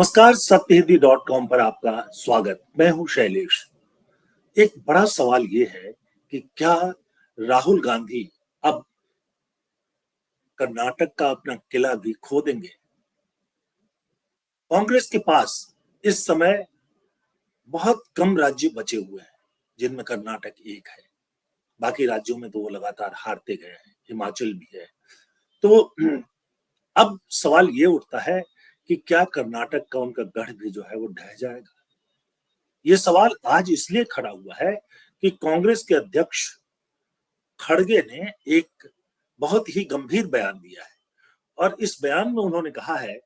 नमस्कार, सत्यहिंदी.com पर आपका स्वागत। मैं हूं शैलेश। एक बड़ा सवाल ये है कि क्या राहुल गांधी अब कर्नाटक का अपना किला भी खो देंगे? कांग्रेस के पास इस समय बहुत कम राज्य बचे हुए हैं, जिनमें कर्नाटक एक है। बाकी राज्यों में तो वो लगातार हारते गए हैं, हिमाचल भी है। तो अब सवाल ये उठता है कि क्या कर्नाटक का उनका गढ़ भी जो है वो ढह जाएगा? ये सवाल आज इसलिए खड़ा हुआ है कि कांग्रेस के अध्यक्ष खड़गे ने एक बहुत ही गंभीर बयान दिया है और इस बयान में उन्होंने कहा है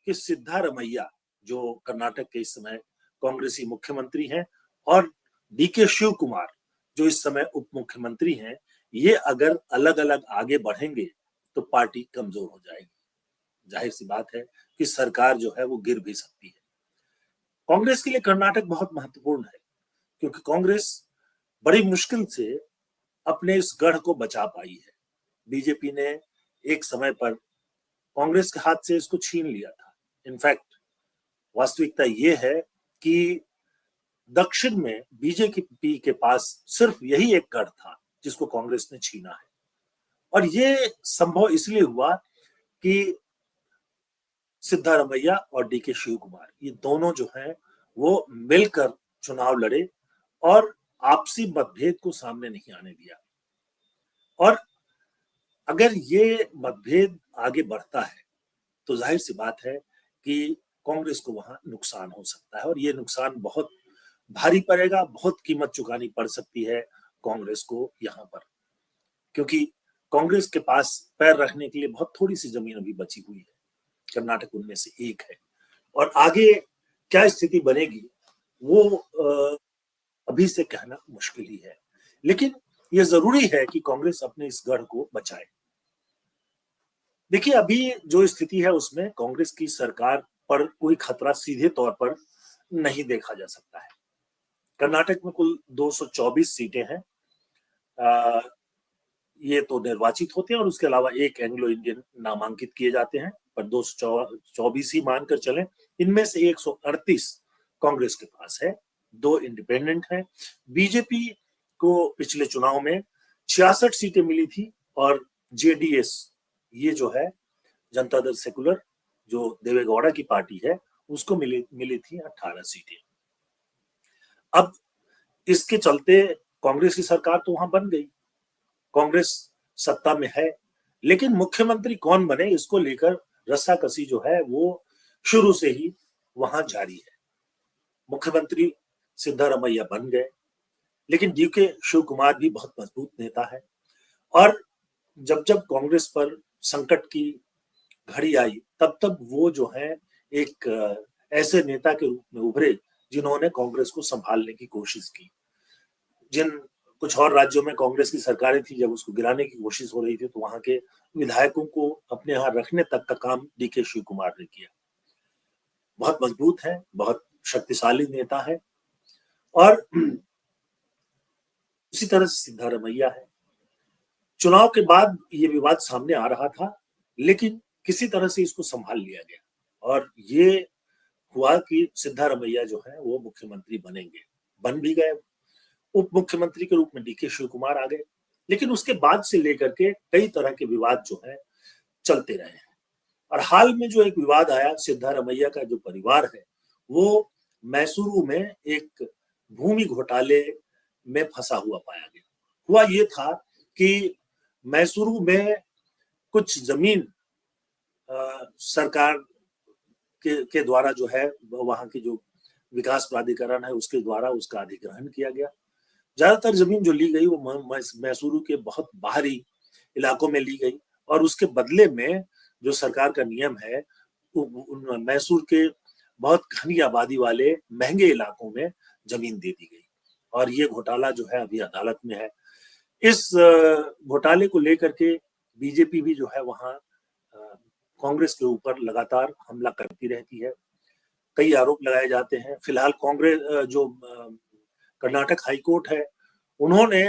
कि सिद्धारमैया, जो कर्नाटक के इस समय कांग्रेसी मुख्यमंत्री हैं, और डीके शिव कुमार, जो इस समय उप मुख्यमंत्री हैं, ये अगर अलग अलग आगे बढ़ेंगे तो पार्टी कमजोर हो जाएगी। जाहिर सी बात है कि सरकार जो है वो गिर भी सकती है। कांग्रेस के लिए कर्नाटक बहुत महत्वपूर्ण है, क्योंकि कांग्रेस बड़ी मुश्किल से अपने इस गढ़ को बचा पाई है। बीजेपी ने एक समय पर कांग्रेस के हाथ से इसको छीन लिया था। इनफैक्ट वास्तविकता ये है कि दक्षिण में बीजेपी के पास सिर्फ यही एक गढ़ था जिसको कांग्रेस ने छीना है, और ये संभव इसलिए हुआ कि सिद्धारमैया और डीके शिव कुमार, ये दोनों जो हैं वो मिलकर चुनाव लड़े और आपसी मतभेद को सामने नहीं आने दिया। और अगर ये मतभेद आगे बढ़ता है तो जाहिर सी बात है कि कांग्रेस को वहां नुकसान हो सकता है, और ये नुकसान बहुत भारी पड़ेगा, बहुत कीमत चुकानी पड़ सकती है कांग्रेस को यहाँ पर, क्योंकि कांग्रेस के पास पैर रखने के लिए बहुत थोड़ी सी जमीन अभी बची हुई है। कर्नाटक उनमें से एक है, और आगे क्या स्थिति बनेगी वो अभी से कहना मुश्किल ही है। लेकिन ये जरूरी है कि कांग्रेस अपने इस गढ़ को बचाए। देखिए, अभी जो स्थिति है उसमें कांग्रेस की सरकार पर कोई खतरा सीधे तौर पर नहीं देखा जा सकता है। कर्नाटक में कुल 224 सीटें हैं। ये तो निर्वाचित होते हैं और उसके अलावा एक एंग्लो इंडियन नामांकित किए जाते हैं, पर 224 ही मानकर चलें। इनमें से 138 कांग्रेस के पास है, 2 इंडिपेंडेंट हैं। बीजेपी को पिछले चुनाव में 66 सीटें मिली थी, और जेडीएस, ये जो है जनता दल सेकुलर, जो देवेगौड़ा की पार्टी है, उसको मिली थी 18 सीटें। अब इसके चलते कांग्रेस की सरकार तो वहां बन गई, कांग्रेस सत्ता में है, लेकिन मुख्यमंत्री कौन बने इसको लेकर रस्साकसी जो है वो शुरू से ही वहां जारी है। मुख्यमंत्री सिद्धारमैया बन गए, लेकिन डीके शिव कुमार भी बहुत मजबूत नेता है, और जब जब कांग्रेस पर संकट की घड़ी आई तब तब वो जो है एक ऐसे नेता के रूप में उभरे जिन्होंने कांग्रेस को संभालने की कोशिश की। जिन कुछ और राज्यों में कांग्रेस की सरकारें थी, जब उसको गिराने की कोशिश हो रही थी तो वहां के विधायकों को अपने यहाँ रखने तक का काम डीके शिव कुमार ने किया। बहुत मजबूत है, बहुत शक्तिशाली नेता है, और उसी तरह से सिद्धारमैया है। चुनाव के बाद ये विवाद सामने आ रहा था, लेकिन किसी तरह से इसको संभाल लिया गया, और ये हुआ कि सिद्धारमैया जो है वो मुख्यमंत्री बनेंगे, बन भी गए। उप मुख्यमंत्री के रूप में डीके शिव कुमार आ गए, लेकिन उसके बाद से लेकर के कई तरह के विवाद जो है चलते रहे हैं। और हाल में जो एक विवाद आया, सिद्धारमैया का जो परिवार है वो मैसूरू में एक भूमि घोटाले में फंसा हुआ पाया गया। हुआ ये था कि मैसूरू में कुछ जमीन सरकार के द्वारा जो है, वहां की जो विकास प्राधिकरण है उसके द्वारा उसका अधिग्रहण किया गया। ज्यादातर जमीन जो ली गई वो मैसूरू के बहुत बाहरी इलाकों में ली गई, और उसके बदले में जो सरकार का नियम है, मैसूर के बहुत घनी आबादी वाले महंगे इलाकों में जमीन दे दी गई, और ये घोटाला जो है अभी अदालत में है। इस घोटाले को लेकर के बीजेपी भी जो है वहां कांग्रेस के ऊपर लगातार हमला करती रहती है। कई आरोप लगाए जाते हैं। फिलहाल कांग्रेस जो कर्नाटक हाईकोर्ट है, उन्होंने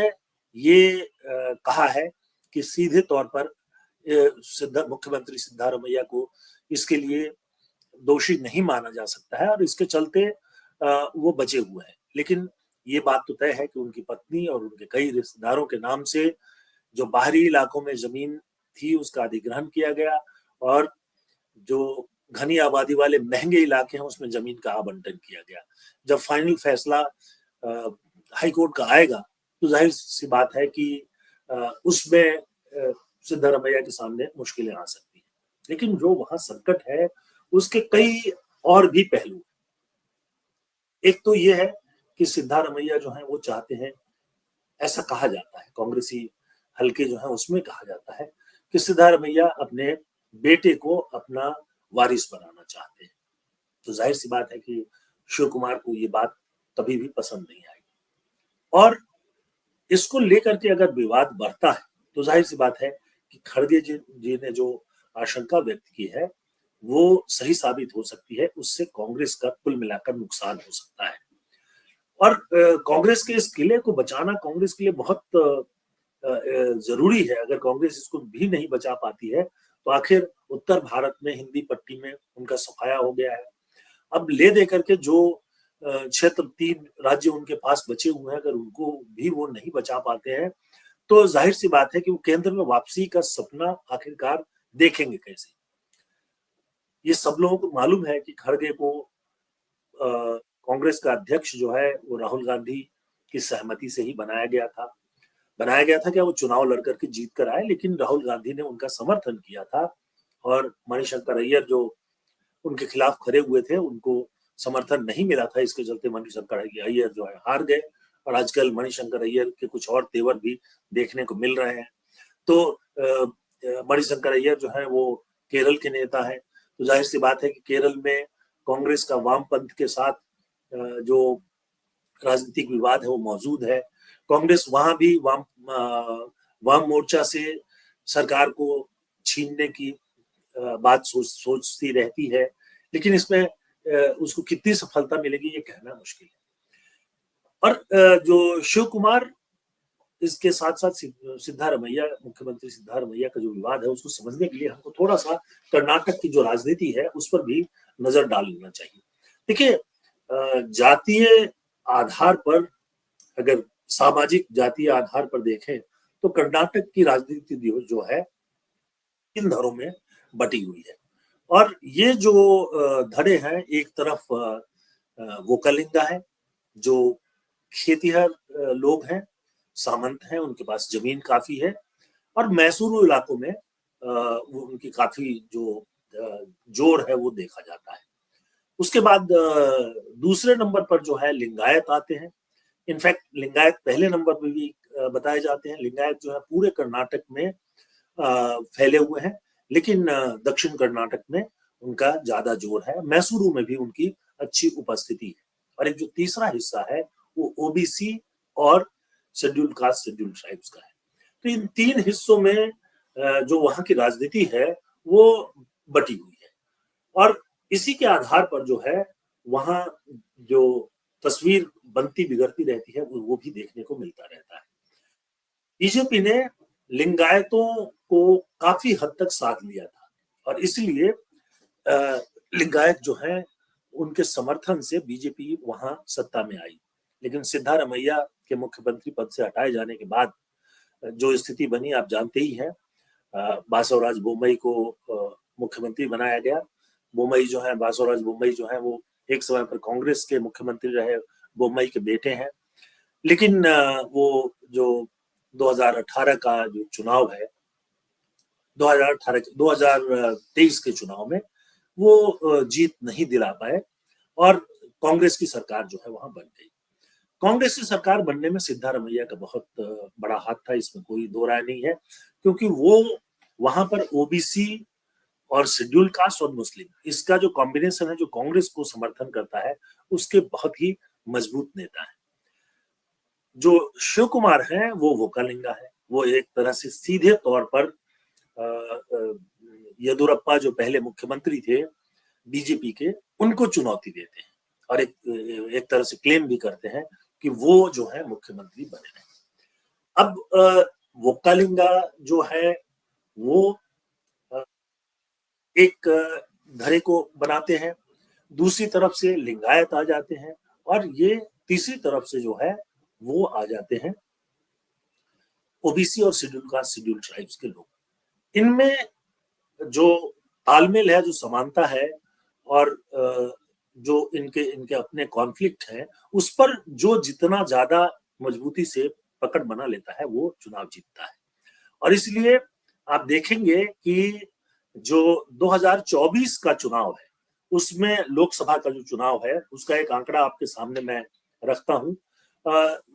ये कहा है कि सीधे तौर पर मुख्यमंत्री सिद्धारमैया को इसके लिए दोषी नहीं माना जा सकता है और इसके चलते वो बचे हुए हैं। लेकिन ये बात तो तय है कि उनकी पत्नी और उनके कई रिश्तेदारों के नाम से जो बाहरी इलाकों में जमीन थी उसका अधिग्रहण किया गया और जो घनी आबादी वाले महंगे इलाके हैं उसमें जमीन का आवंटन किया गया। जब फाइनल फैसला हाई कोर्ट का आएगा तो जाहिर सी बात है कि उसमें सिद्धारमैया के सामने मुश्किलें आ सकती हैं। लेकिन जो वहां संकट है उसके कई और भी पहलू। एक तो ये है कि सिद्धारमैया जो है वो चाहते हैं, ऐसा कहा जाता है, कांग्रेसी हल्के जो है उसमें कहा जाता है कि सिद्धारमैया अपने बेटे को अपना वारिस बनाना चाहते हैं। तो जाहिर सी बात है कि शिव कुमार को ये बात कभी भी पसंद नहीं आएगी और इसको लेकर के अगर विवाद बढ़ता है तो जाहिर सी बात है कि खड़गे जी ने जो आशंका व्यक्त की है वो सही साबित हो सकती है। उससे कांग्रेस का कुल मिलाकर नुकसान हो सकता है और कांग्रेस के इस किले को बचाना कांग्रेस के लिए बहुत जरूरी है। अगर कांग्रेस इसको भी नहीं बचा पाती है तो आखिर उत्तर भारत में हिंदी पट्टी में उनका सफाया हो गया है। अब ले दे करके जो क्षेत्र 3 राज्य उनके पास बचे हुए हैं, अगर उनको भी वो नहीं बचा पाते हैं तो जाहिर सी बात है कि वो केंद्र में वापसी का सपना आखिरकार देखेंगे कैसे। ये सब लोगों को मालूम है कि खड़गे को कांग्रेस का अध्यक्ष जो है वो राहुल गांधी की सहमति से ही बनाया गया था क्या वो चुनाव लड़कर के जीत कर आए, लेकिन राहुल गांधी ने उनका समर्थन किया था और मणिशंकर अय्यर जो उनके खिलाफ खड़े हुए थे उनको समर्थन नहीं मिला था। इसके चलते मणिशंकर अय्यर जो है हार गए और आजकल मणिशंकर अय्यर के कुछ और तेवर भी देखने को मिल रहे हैं। तो मणिशंकर अय्यर जो है वो केरल के नेता है, तो जाहिर सी बात है कि केरल में कांग्रेस का वामपंथ के साथ जो राजनीतिक विवाद है वो मौजूद है। कांग्रेस वहां भी वाम मोर्चा से सरकार को छीनने की बात सोचती रहती है, लेकिन इसमें उसको कितनी सफलता मिलेगी ये कहना मुश्किल है। और जो शिव कुमार इसके साथ साथ सिद्धारमैया, मुख्यमंत्री सिद्धारमैया का जो विवाद है उसको समझने के लिए हमको थोड़ा सा कर्नाटक की जो राजनीति है उस पर भी नजर डाल लेना चाहिए। देखिए जातीय आधार पर, अगर सामाजिक जातीय आधार पर देखें तो कर्नाटक की राजनीति जो है इन धड़ों में बटी हुई है और ये जो धड़े हैं, एक तरफ वोकलिंगा है जो खेतिहर लोग हैं, सामंत हैं, उनके पास जमीन काफी है और मैसूरू इलाकों में उनकी काफी जो जोर है वो देखा जाता है। उसके बाद दूसरे नंबर पर जो है लिंगायत आते हैं। इनफैक्ट लिंगायत पहले नंबर पर भी बताए जाते हैं। लिंगायत जो है पूरे कर्नाटक में फैले हुए हैं, लेकिन दक्षिण कर्नाटक में उनका ज्यादा जोर है। मैसूरू में भी उनकी अच्छी उपस्थिति है और एक जो तीसरा हिस्सा है वो ओबीसी और शेड्यूल्ड कास्ट शेड्यूल्ड ट्राइब्स का है। तो इन 3 हिस्सों में जो वहां की राजनीति है वो बटी हुई है और इसी के आधार पर जो है वहां जो तस्वीर बनती बिगड़ती रहती है वो भी देखने को मिलता रहता है। बीजेपी ने लिंगायतों को काफी हद तक साथ लिया था और इसलिए लिंगायत जो है उनके समर्थन से बीजेपी वहां सत्ता में आई। लेकिन सिद्धारमैया के मुख्यमंत्री पद से हटाए जाने के बाद जो स्थिति बनी आप जानते ही हैं। बासवराज बोम्मई को मुख्यमंत्री बनाया गया। बोम्मई जो है, बासवराज बोम्मई जो है वो एक समय पर कांग्रेस के मुख्यमंत्री रहे, बोम्मई के बेटे हैं। लेकिन वो जो 2018 का जो चुनाव है, 2023 के चुनाव में वो जीत नहीं दिला पाए और कांग्रेस की सरकार जो है वहां बन गई। कांग्रेस की सरकार बनने में सिद्धारमैया का बहुत बड़ा हाथ था, इसमें कोई दो राय नहीं है, क्योंकि वो वहां पर ओबीसी और शेड्यूल कास्ट और मुस्लिम इसका जो कॉम्बिनेशन है जो कांग्रेस को समर्थन करता है उसके बहुत ही मजबूत नेता है। जो शिव कुमार है वो वोकालिंगा है, वो एक तरह से सीधे तौर पर येदुरप्पा जो पहले मुख्यमंत्री थे बीजेपी के उनको चुनौती देते हैं और एक तरह से क्लेम भी करते हैं कि वो जो है मुख्यमंत्री बने रहे। अब वोकालिंगा जो है वो एक धड़े को बनाते हैं दूसरी तरफ से लिंगायत आ जाते हैं, और ये तीसरी तरफ से जो है वो आ जाते हैं ओबीसी और शेड्यूल कास्ट शेड्यूल ट्राइब्स के लोग। इनमें जो तालमेल है, जो समानता है, और जो इनके इनके अपने कॉन्फ्लिक्ट हैं, उस पर जो जितना ज्यादा मजबूती से पकड़ बना लेता है वो चुनाव जीतता है। और इसलिए आप देखेंगे कि जो 2024 का चुनाव है, उसमें लोकसभा का जो चुनाव है उसका एक आंकड़ा आपके सामने मैं रखता हूं।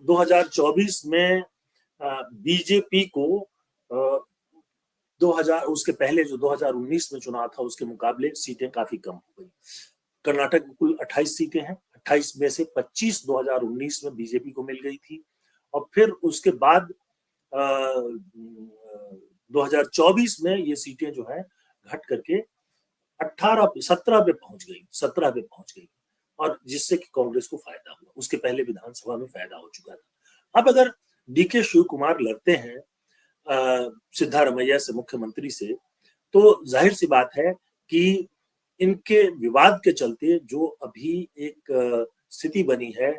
2024 में बीजेपी को 2000 उसके पहले जो 2019 में चुनाव था उसके मुकाबले सीटें काफी कम हो गई। कर्नाटक में कुल 28 सीटें हैं, 28 में से 25 2019 में बीजेपी को मिल गई थी, और फिर उसके बाद 2024 में ये सीटें जो है घट करके 17 पे पहुंच गई, और जिससे कि कांग्रेस को फायदा हुआ। उसके पहले विधानसभा में फायदा हो चुका था। अब अगर डीके शिव कुमार लड़ते हैं सिद्धारमैया से, मुख्यमंत्री से, तो जाहिर सी बात है कि इनके विवाद के चलते जो अभी एक स्थिति बनी है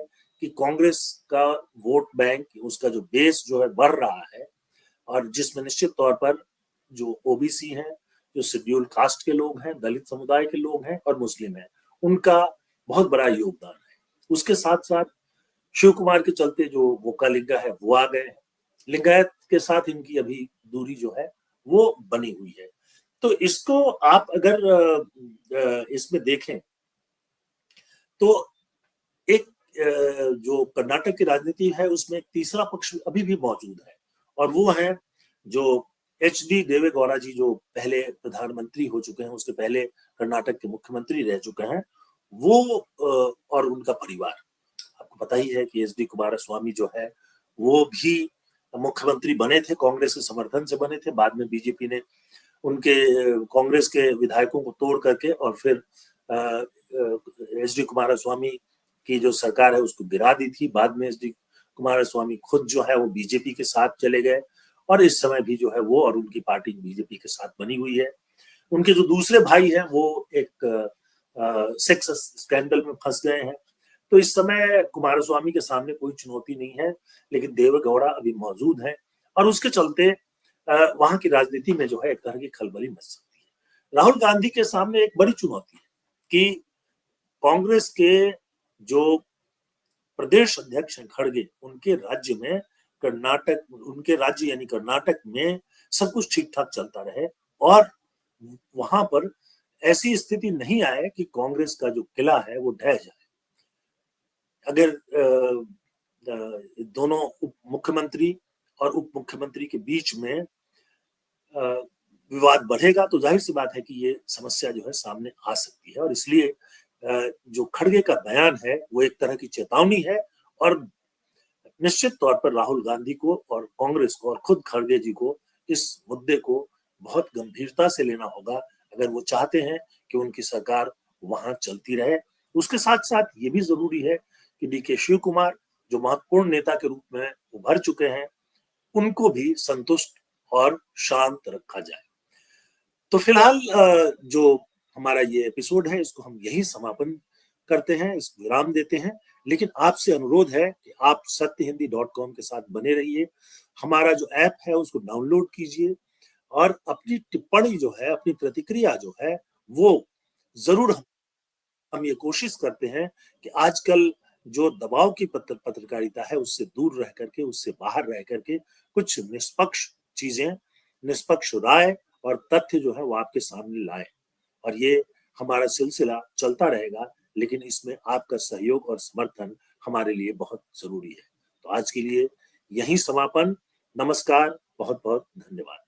कि कांग्रेस का वोट बैंक, उसका जो बेस जो है बढ़ रहा है, और जिसमें निश्चित तौर पर जो ओबीसी हैं, जो शेड्यूल कास्ट के लोग हैं, दलित समुदाय के लोग हैं और मुस्लिम हैं, उनका बहुत बड़ा योगदान है। उसके साथ साथ शिव कुमार के चलते जो वोकालिंगा है वो आ गए हैं। लिंगायत के साथ इनकी अभी दूरी जो है वो बनी हुई है। तो इसको आप अगर इसमें देखें तो एक जो कर्नाटक की राजनीति है उसमें एक तीसरा पक्ष अभी भी मौजूद है, और वो है जो एचडी देवेगौड़ा जी, जो पहले प्रधानमंत्री हो चुके हैं, उसके पहले कर्नाटक के मुख्यमंत्री रह चुके हैं, वो और उनका परिवार। आपको पता ही है कि एच डी कुमारस्वामी जो है वो भी मुख्यमंत्री बने थे, कांग्रेस के समर्थन से बने थे। बाद में बीजेपी ने उनके कांग्रेस के विधायकों को तोड़ करके और फिर एच डी कुमारस्वामी की जो सरकार है उसको गिरा दी थी। बाद में एच डी कुमारस्वामी खुद जो है वो बीजेपी के साथ चले गए, और इस समय भी जो है वो और उनकी पार्टी बीजेपी के साथ बनी हुई है। उनके जो दूसरे भाई हैं वो एक सेक्स स्कैंडल में फंस गए हैं। तो इस समय कुमारस्वामी के सामने कोई चुनौती नहीं है, लेकिन देवेगौड़ा अभी मौजूद है, और उसके चलते वहां की राजनीति में जो है एक तरह की खलबली मच सकती है। राहुल गांधी के सामने एक बड़ी चुनौती है कि कांग्रेस के जो प्रदेश अध्यक्ष हैं खड़गे, उनके राज्य में उनके राज्य यानी कर्नाटक में सब कुछ ठीक ठाक चलता रहे, और वहां पर ऐसी स्थिति नहीं आए कि कांग्रेस का जो किला है वो ढह जाए। अगर दोनों उप मुख्यमंत्री और उप मुख्यमंत्री के बीच में विवाद बढ़ेगा तो जाहिर सी बात है कि ये समस्या जो है सामने आ सकती है। और इसलिए जो खड़गे का बयान है वो एक तरह की चेतावनी है, और निश्चित तौर पर राहुल गांधी को और कांग्रेस को और खुद खड़गे जी को इस मुद्दे को बहुत गंभीरता से लेना होगा अगर वो चाहते हैं कि उनकी सरकार वहां चलती रहे। उसके साथ साथ ये भी जरूरी है कि डीके शिव कुमार जो महत्वपूर्ण नेता के रूप में उभर चुके हैं, उनको भी संतुष्ट और शांत रखा जाए। तो फिलहाल जो हमारा ये एपिसोड है इसको हम यही समापन करते हैं, इस विराम देते हैं। लेकिन आपसे अनुरोध है कि आप सत्यहिंदी.com के साथ बने रहिए। हमारा जो ऐप है उसको डाउनलोड कीजिए, और अपनी टिप्पणी जो है, अपनी प्रतिक्रिया जो है वो जरूर, हम ये कोशिश करते हैं कि आजकल जो दबाव की पत्रकारिता है उससे दूर रह करके, उससे बाहर रह करके कुछ निष्पक्ष चीजें, निष्पक्ष राय और तथ्य जो है वो आपके सामने लाए। और ये हमारा सिलसिला चलता रहेगा, लेकिन इसमें आपका सहयोग और समर्थन हमारे लिए बहुत जरूरी है। तो आज के लिए यही समापन। नमस्कार, बहुत बहुत धन्यवाद।